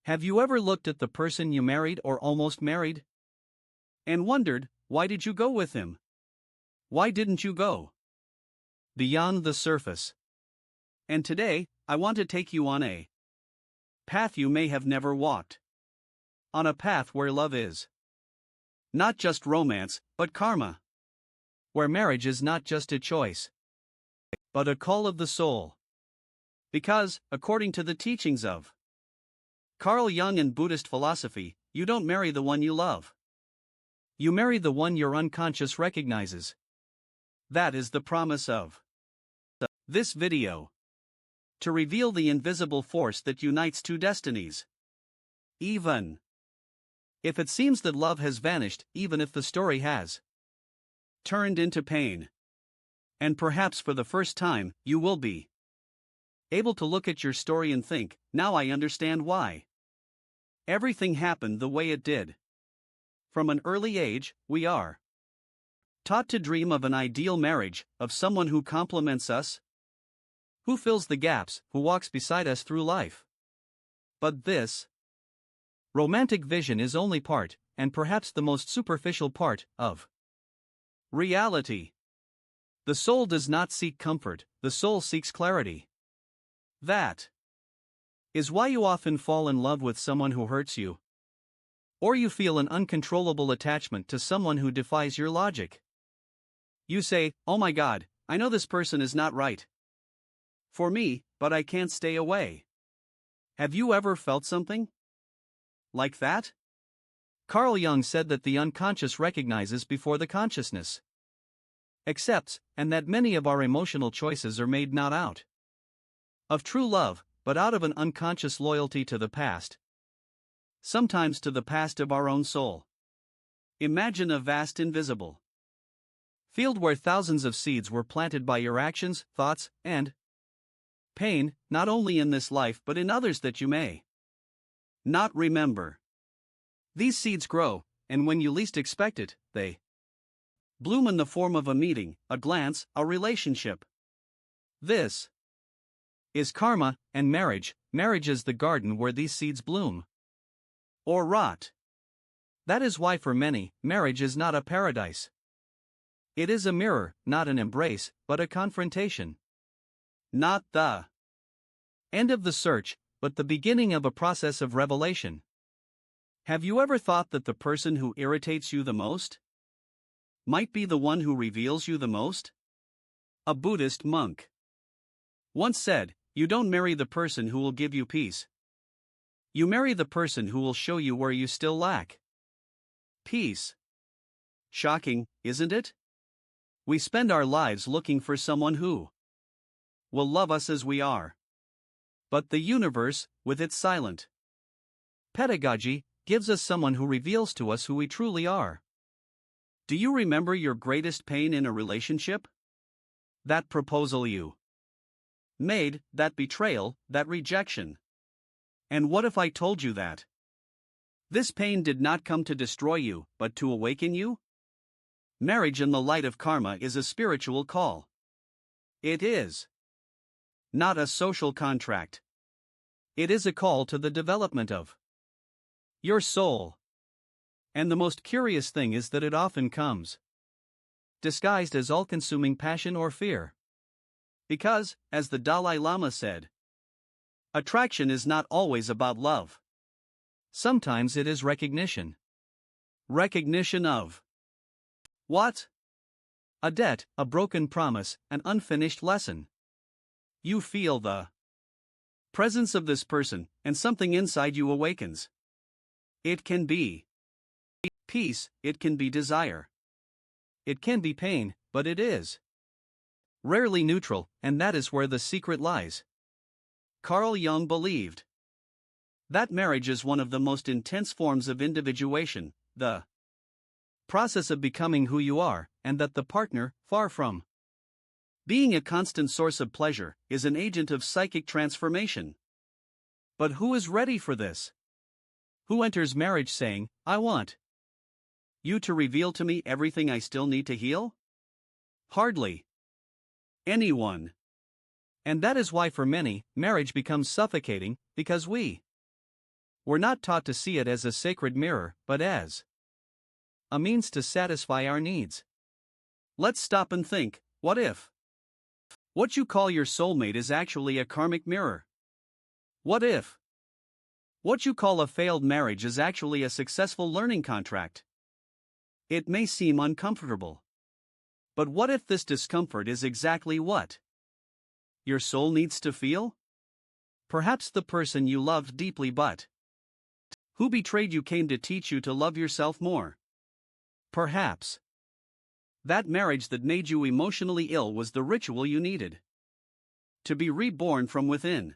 Have you ever looked at the person you married or almost married? And wondered, why did you go with him? Why didn't you go beyond the surface? And today, I want to take you on a path you may have never walked. On a path where love is not just romance, but karma. Where marriage is not just a choice, but a call of the soul. Because, according to the teachings of Carl Jung and Buddhist philosophy, you don't marry the one you love. You marry the one your unconscious recognizes. That is the promise of this video. To reveal the invisible force that unites two destinies. Even if it seems that love has vanished, even if the story has turned into pain. And perhaps for the first time, you will be able to look at your story and think, now I understand why everything happened the way it did. From an early age, we are taught to dream of an ideal marriage, of someone who complements us, who fills the gaps, who walks beside us through life. But this romantic vision is only part, and perhaps the most superficial part, of reality. The soul does not seek comfort, the soul seeks clarity. That is why you often fall in love with someone who hurts you. Or you feel an uncontrollable attachment to someone who defies your logic. You say, oh my God, I know this person is not right for me, but I can't stay away. Have you ever felt something like that? Carl Jung said that the unconscious recognizes before the consciousness accepts, and that many of our emotional choices are made not out of true love, but out of an unconscious loyalty to the past. Sometimes to the past of our own soul. Imagine a vast invisible field where thousands of seeds were planted by your actions, thoughts, and pain, not only in this life but in others that you may not remember. These seeds grow, and when you least expect it, they bloom in the form of a meeting, a glance, a relationship. This is karma, and marriage is the garden where these seeds bloom or rot. That is why for many, marriage is not a paradise. It is a mirror, not an embrace, but a confrontation. Not the end of the search, but the beginning of a process of revelation. Have you ever thought that the person who irritates you the most might be the one who reveals you the most? A Buddhist monk once said, you don't marry the person who will give you peace. You marry the person who will show you where you still lack peace. Shocking, isn't it? We spend our lives looking for someone who will love us as we are. But the universe, with its silent pedagogy, gives us someone who reveals to us who we truly are. Do you remember your greatest pain in a relationship? That proposal you made, that betrayal, that rejection. And what if I told you that this pain did not come to destroy you, but to awaken you? Marriage in the light of karma is a spiritual call. It is not a social contract. It is a call to the development of your soul. And the most curious thing is that it often comes disguised as all-consuming passion or fear. Because, as the Dalai Lama said, attraction is not always about love. Sometimes it is recognition. Recognition of what? A debt, a broken promise, an unfinished lesson. You feel the presence of this person, and something inside you awakens. It can be peace, it can be desire. It can be pain, but it is rarely neutral, and that is where the secret lies. Carl Jung believed that marriage is one of the most intense forms of individuation, the process of becoming who you are, and that the partner, far from being a constant source of pleasure, is an agent of psychic transformation. But who is ready for this? Who enters marriage saying, I want you to reveal to me everything I still need to heal? Hardly anyone. And that is why for many, marriage becomes suffocating, because we We're not taught to see it as a sacred mirror, but as a means to satisfy our needs. Let's stop and think, what if what you call your soulmate is actually a karmic mirror? What if what you call a failed marriage is actually a successful learning contract? It may seem uncomfortable. But what if this discomfort is exactly what your soul needs to feel? Perhaps the person you loved deeply but who betrayed you came to teach you to love yourself more. Perhaps that marriage that made you emotionally ill was the ritual you needed to be reborn from within.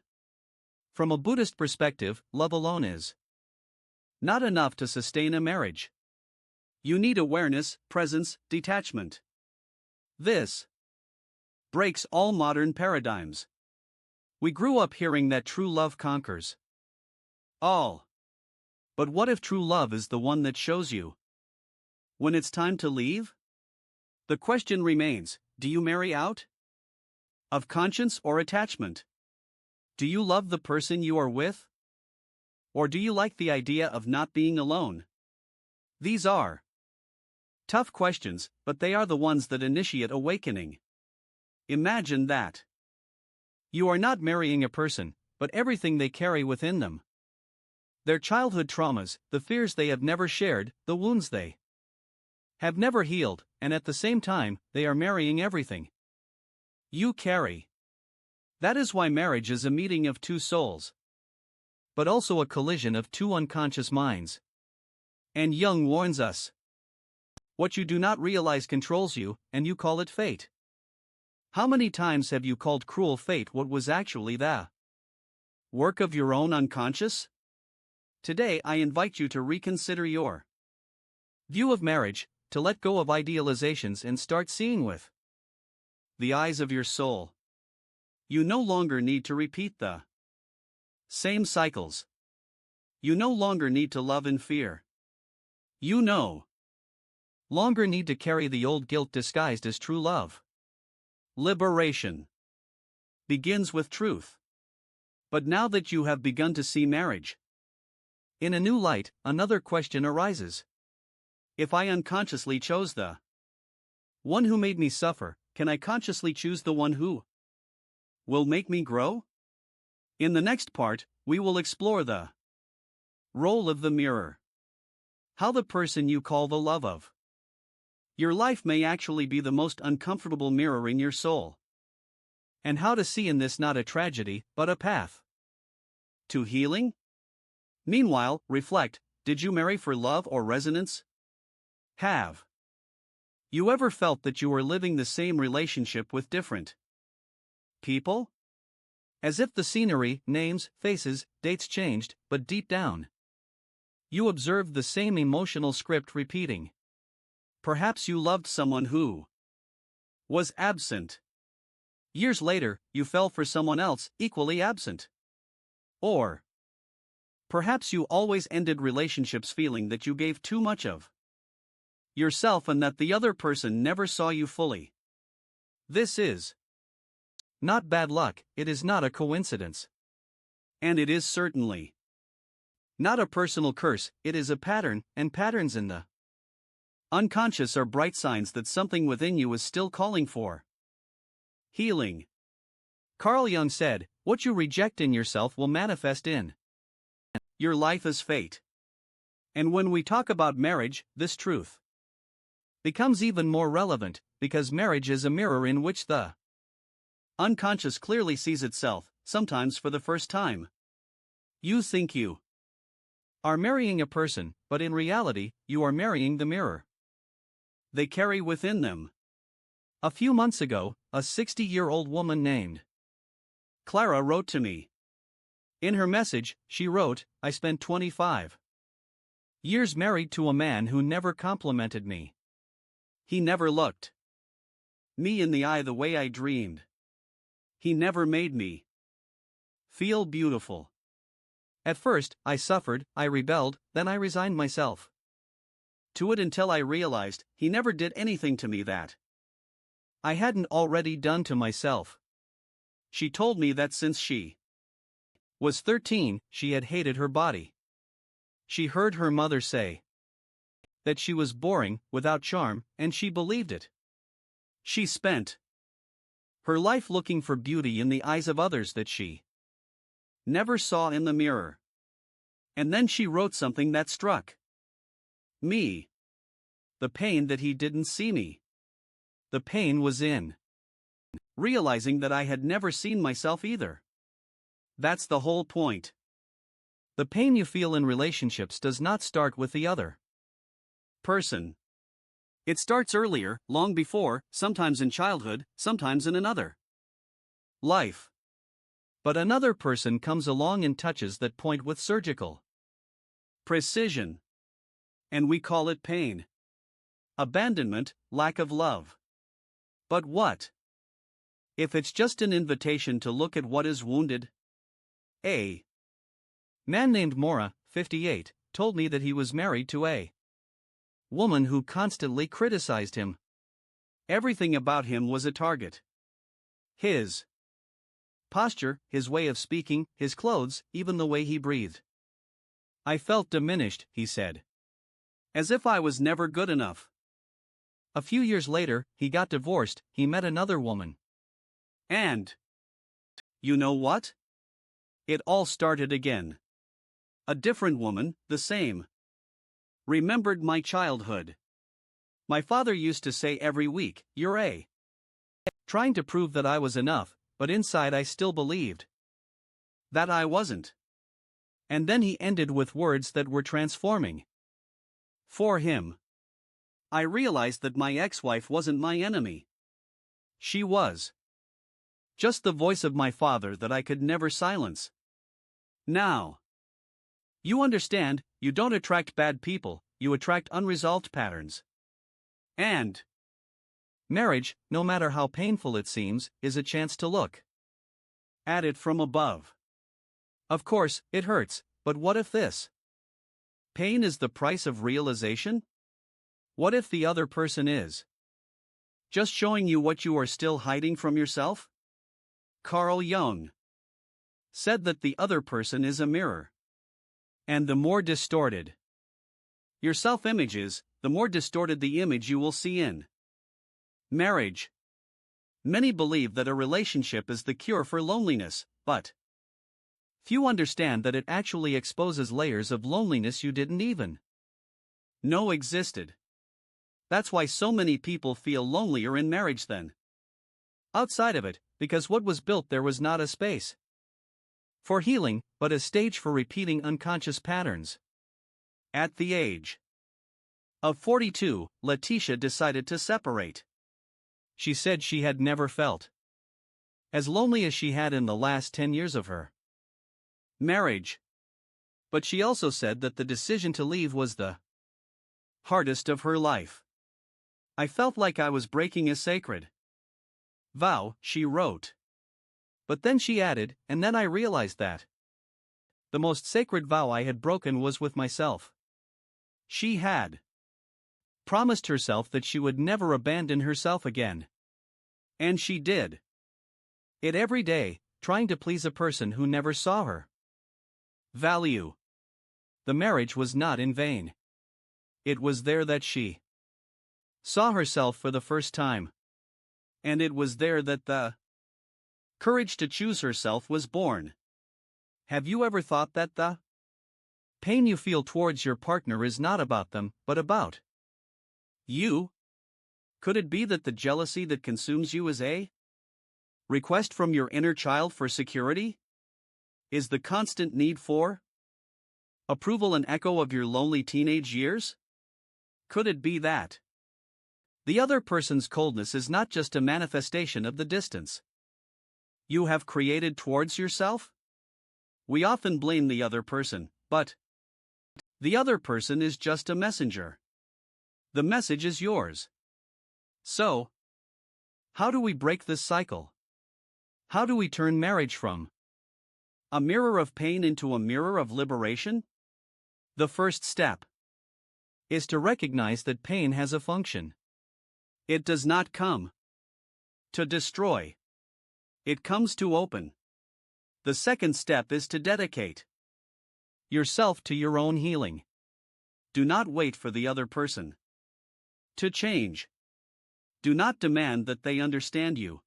From a Buddhist perspective, love alone is not enough to sustain a marriage. You need awareness, presence, detachment. This breaks all modern paradigms. We grew up hearing that true love conquers all. But what if true love is the one that shows you when it's time to leave? The question remains, do you marry out of conscience or attachment? Do you love the person you are with? Or do you like the idea of not being alone? These are tough questions, but they are the ones that initiate awakening. Imagine that you are not marrying a person, but everything they carry within them. Their childhood traumas, the fears they have never shared, the wounds they have never healed, and at the same time, they are marrying everything you carry. That is why marriage is a meeting of two souls, but also a collision of two unconscious minds. And Jung warns us, what you do not realize controls you, and you call it fate. How many times have you called cruel fate what was actually the work of your own unconscious? Today I invite you to reconsider your view of marriage, to let go of idealizations and start seeing with the eyes of your soul. You no longer need to repeat the same cycles. You no longer need to love in fear. You no longer need to carry the old guilt disguised as true love. Liberation begins with truth. But now that you have begun to see marriage in a new light, another question arises. If I unconsciously chose the one who made me suffer, can I consciously choose the one who will make me grow? In the next part, we will explore the role of the mirror. How the person you call the love of your life may actually be the most uncomfortable mirror in your soul. And how to see in this not a tragedy, but a path to healing? Meanwhile, reflect, did you marry for love or resonance? Have you ever felt that you were living the same relationship with different people? As if the scenery, names, faces, dates changed, but deep down you observed the same emotional script repeating. Perhaps you loved someone who was absent. Years later, you fell for someone else equally absent. Or perhaps you always ended relationships feeling that you gave too much of yourself and that the other person never saw you fully. This is not bad luck, it is not a coincidence. And it is certainly not a personal curse, it is a pattern, and patterns in the unconscious are bright signs that something within you is still calling for healing. Carl Jung said, what you reject in yourself will manifest in your life as fate. And when we talk about marriage, this truth becomes even more relevant, because marriage is a mirror in which the unconscious clearly sees itself, sometimes for the first time. You think you are marrying a person, but in reality, you are marrying the mirror they carry within them. A few months ago, a 60-year-old woman named Clara wrote to me. In her message, she wrote, I spent 25 years married to a man who never complimented me. He never looked me in the eye the way I dreamed. He never made me feel beautiful. At first, I suffered, I rebelled, then I resigned myself to it until I realized he never did anything to me that I hadn't already done to myself. She told me that since she was 13, she had hated her body. She heard her mother say that she was boring, without charm, and she believed it. She spent her life looking for beauty in the eyes of others that she never saw in the mirror. And then she wrote something that struck me. The pain that he didn't see me. The pain was in realizing that I had never seen myself either. That's the whole point. The pain you feel in relationships does not start with the other person. It starts earlier, long before, sometimes in childhood, sometimes in another life. But another person comes along and touches that point with surgical precision. And we call it pain. Abandonment, lack of love. But what if it's just an invitation to look at what is wounded? A man named Mora, 58, told me that he was married to a woman who constantly criticized him. Everything about him was a target. His posture, his way of speaking, his clothes, even the way he breathed. I felt diminished, he said. As if I was never good enough. A few years later, he got divorced, he met another woman. And you know what? It all started again. A different woman, the same. Remembered my childhood. My father used to say every week, "You're a." Trying to prove that I was enough, but inside I still believed that I wasn't. And then he ended with words that were transforming. For him. I realized that my ex-wife wasn't my enemy. She was just the voice of my father that I could never silence. Now you understand, you don't attract bad people, you attract unresolved patterns. And marriage, no matter how painful it seems, is a chance to look at it from above. Of course, it hurts, but what if this pain is the price of realization? What if the other person is just showing you what you are still hiding from yourself? Carl Jung said that the other person is a mirror. And the more distorted your self-image is, the more distorted the image you will see in marriage. Many believe that a relationship is the cure for loneliness, but few understand that it actually exposes layers of loneliness you didn't even know existed. That's why so many people feel lonelier in marriage than outside of it, because what was built there was not a space for healing, but a stage for repeating unconscious patterns. At the age of 42, Letitia decided to separate. She said she had never felt as lonely as she had in the last 10 years of her marriage. But she also said that the decision to leave was the hardest of her life. I felt like I was breaking a sacred vow, she wrote. But then she added, and then I realized that the most sacred vow I had broken was with myself. She had promised herself that she would never abandon herself again. And she did it every day, trying to please a person who never saw her value. The marriage was not in vain. It was there that she saw herself for the first time. And it was there that the courage to choose herself was born. Have you ever thought that the pain you feel towards your partner is not about them, but about you? Could it be that the jealousy that consumes you is a request from your inner child for security? Is the constant need for approval an echo of your lonely teenage years? Could it be that the other person's coldness is not just a manifestation of the distance you have created towards yourself? We often blame the other person, but the other person is just a messenger. The message is yours. So, how do we break this cycle? How do we turn marriage from a mirror of pain into a mirror of liberation? The first step is to recognize that pain has a function. It does not come to destroy. It comes to open. The second step is to dedicate yourself to your own healing. Do not wait for the other person to change. Do not demand that they understand you.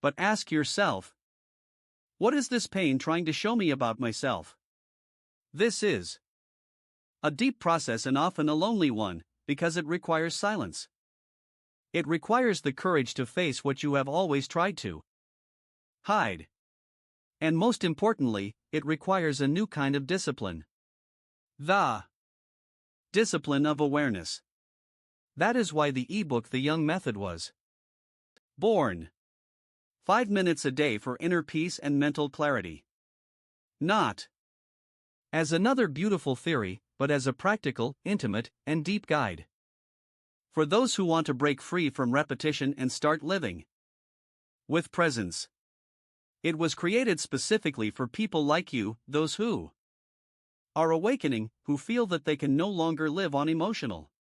But ask yourself, what is this pain trying to show me about myself? This is a deep process and often a lonely one, because it requires silence. It requires the courage to face what you have always tried to hide. And most importantly, it requires a new kind of discipline. The discipline of awareness. That is why the ebook The Jung Method was born. 5 minutes a day for inner peace and mental clarity. Not as another beautiful theory, but as a practical, intimate, and deep guide. For those who want to break free from repetition and start living with presence. It was created specifically for people like you, those who are awakening, who feel that they can no longer live on emotional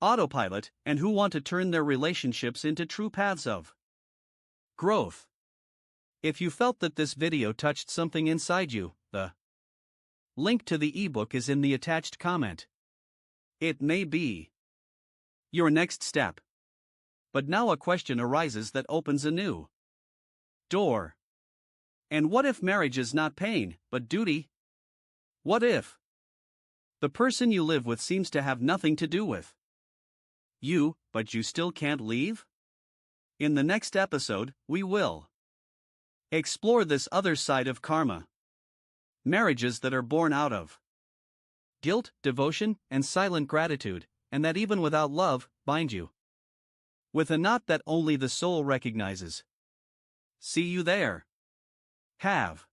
autopilot, and who want to turn their relationships into true paths of growth. If you felt that this video touched something inside you, the link to the ebook is in the attached comment. It may be your next step. But now a question arises that opens a new door. And what if marriage is not pain, but duty? What if the person you live with seems to have nothing to do with you, but you still can't leave? In the next episode, we will explore this other side of karma. Marriages that are born out of guilt, devotion, and silent gratitude, and that even without love, bind you with a knot that only the soul recognizes. See you there. Have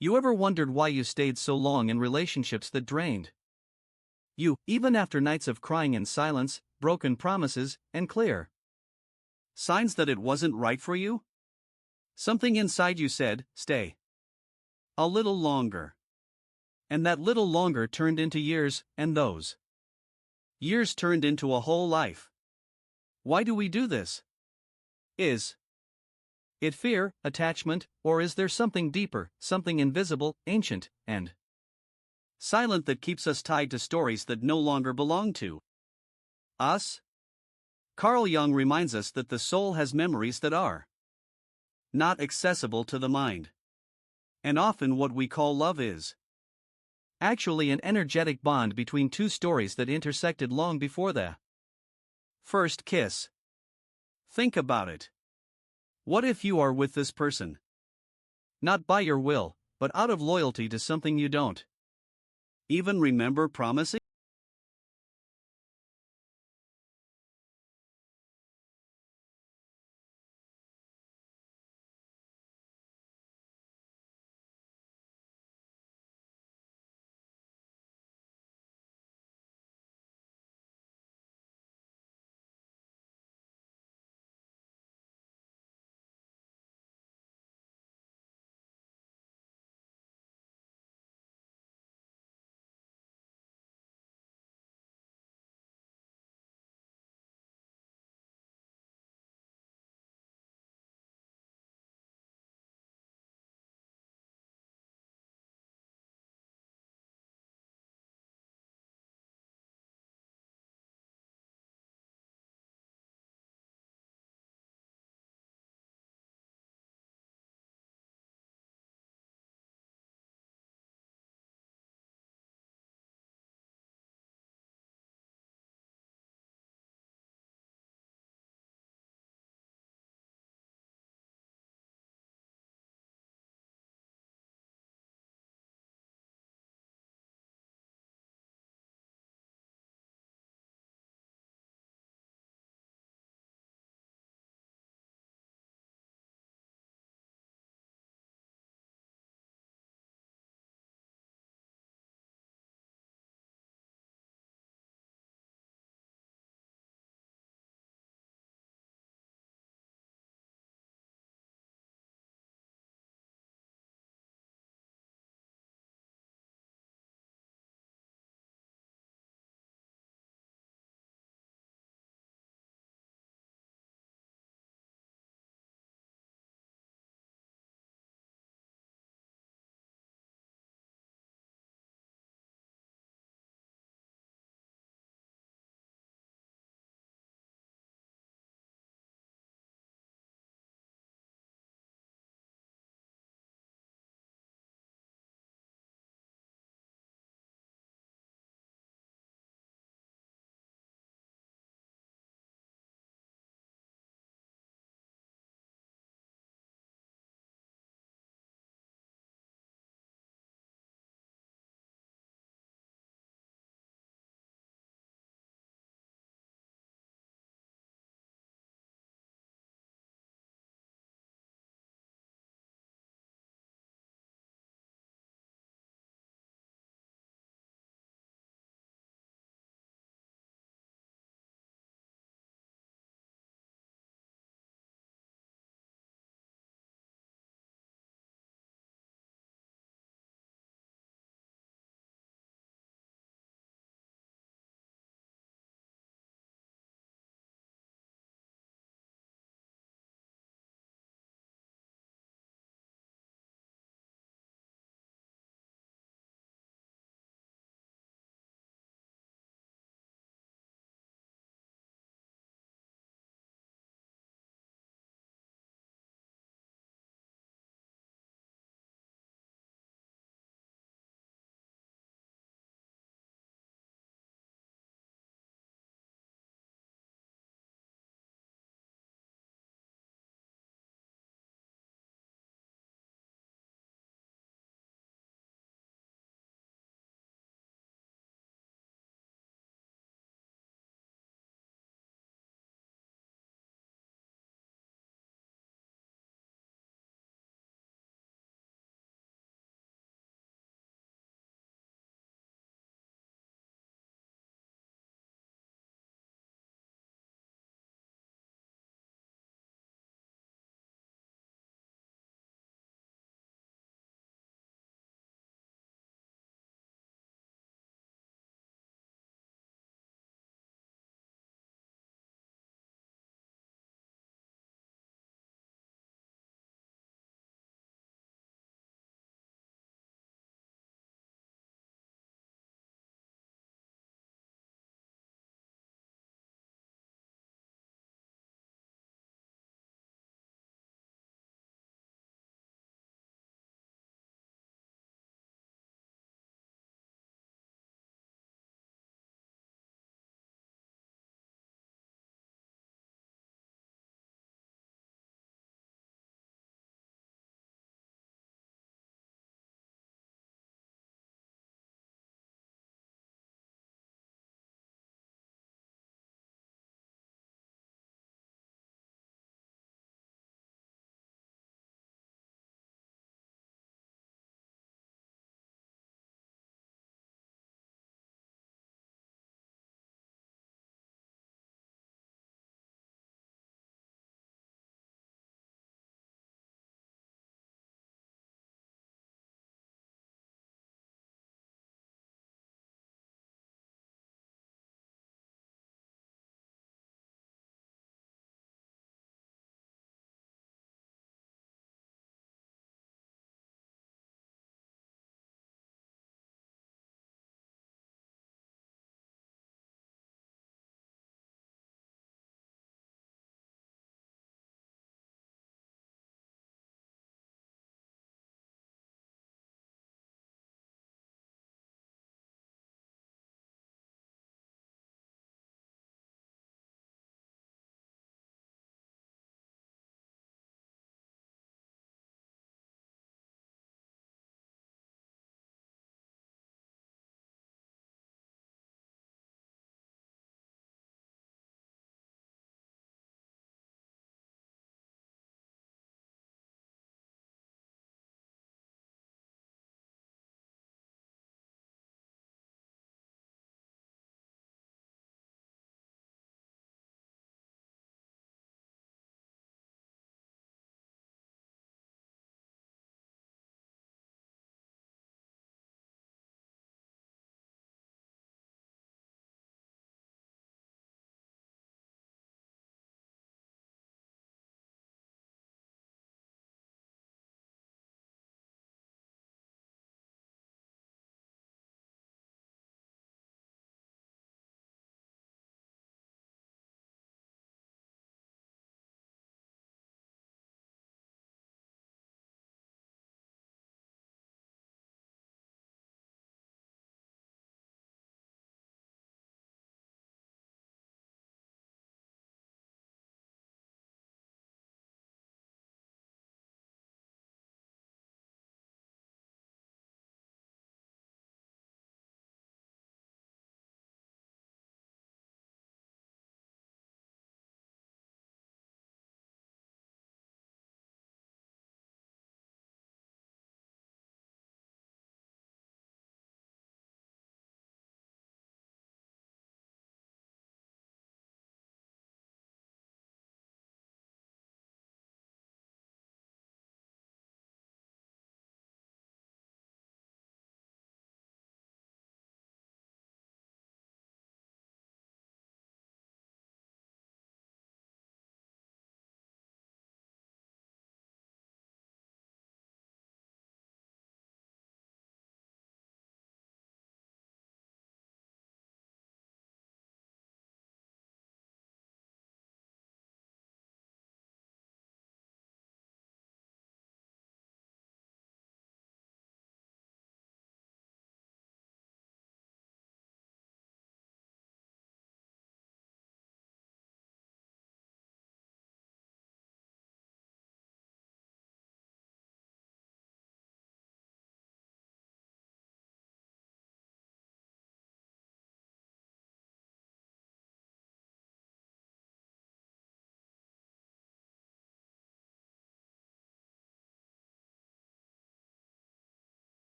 you ever wondered why you stayed so long in relationships that drained you, even after nights of crying in silence, broken promises, and clear signs that it wasn't right for you? Something inside you said, stay a little longer. And that little longer turned into years, and those years turned into a whole life. Why do we do this? Is it fear, attachment, or is there something deeper, something invisible, ancient, and silent that keeps us tied to stories that no longer belong to us? Carl Jung reminds us that the soul has memories that are not accessible to the mind. And often what we call love is actually an energetic bond between two stories that intersected long before the first kiss. Think about it. What if you are with this person not by your will, but out of loyalty to something you don't even remember promising?